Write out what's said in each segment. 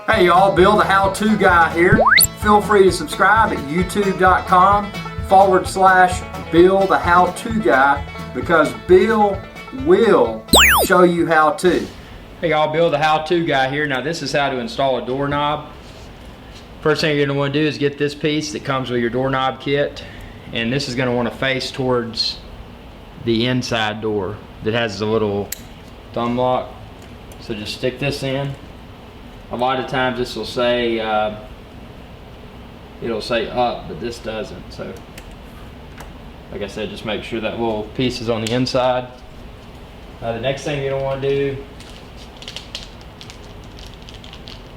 Hey y'all, Bill the How-To Guy here. Feel free to subscribe at youtube.com/Bill the How-To Guy because Bill will show you how to. Hey y'all, Bill the How-To Guy here. Now this is how to install a doorknob. First thing you're going to want to do is get this piece that comes with your doorknob kit, and this is going to want to face towards the inside door that has a little thumb lock. So just stick this in. A lot of times this will say it'll say up, but this doesn't. So like I said, just make sure that little piece is on the inside. The next thing you're going to want to do,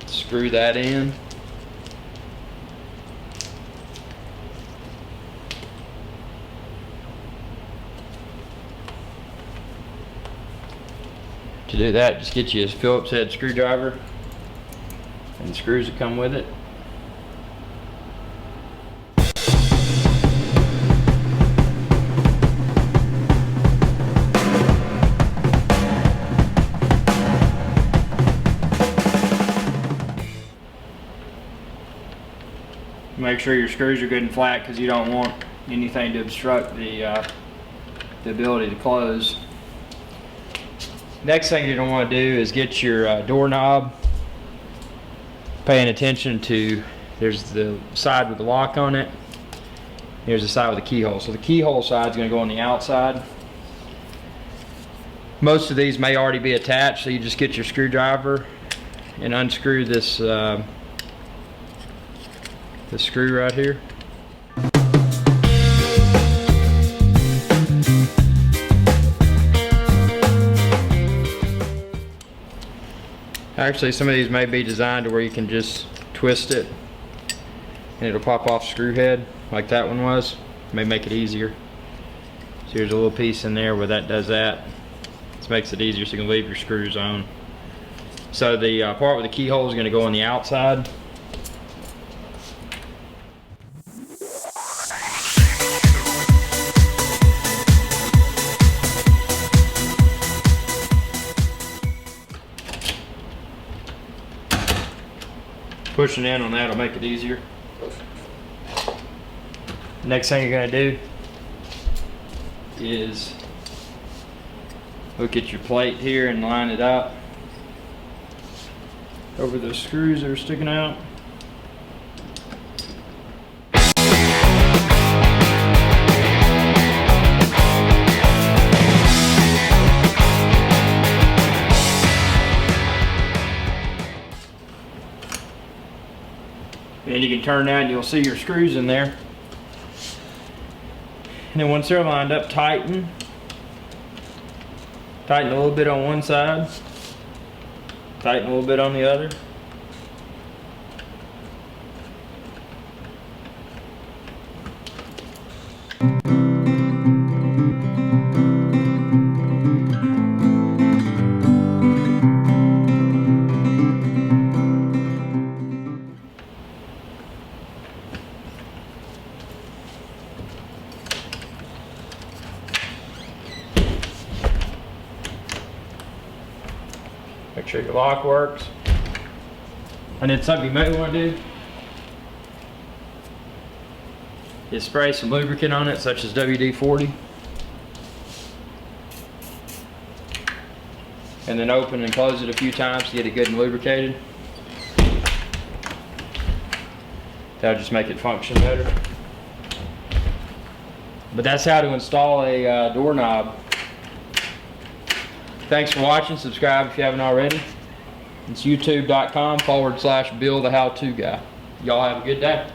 screw that in. To do that, just get you a Phillips head screwdriver and the screws that come with it. Make sure your screws are good and flat because you don't want anything to obstruct the ability to close. Next thing you're going to want to do is get your doorknob, paying attention to, there's the side with the lock on it, here's the side with the keyhole. So the keyhole side is going to go on the outside. Most of these may already be attached, so you just get your screwdriver and unscrew this the screw right here. Actually, some of these may be designed to where you can just twist it and it'll pop off screw head like that one was. May make it easier. So here's a little piece in there where that does that. This makes it easier so you can leave your screws on. So the part with the keyhole is going to go on the outside. Pushing in on that will make it easier. Next thing you're going to do is look at your plate here and line it up over those screws that are sticking out. And you can turn that and you'll see your screws in there. And then once they're lined up, tighten a little bit on one side, tighten a little bit on the other. Make sure your lock works. And then something you may want to do is spray some lubricant on it, such as WD-40. And then open and close it a few times to get it good and lubricated. That'll just make it function better. But that's how to install a doorknob. Thanks for watching. Subscribe if you haven't already. It's youtube.com/Bill the How-To Guy. Y'all have a good day.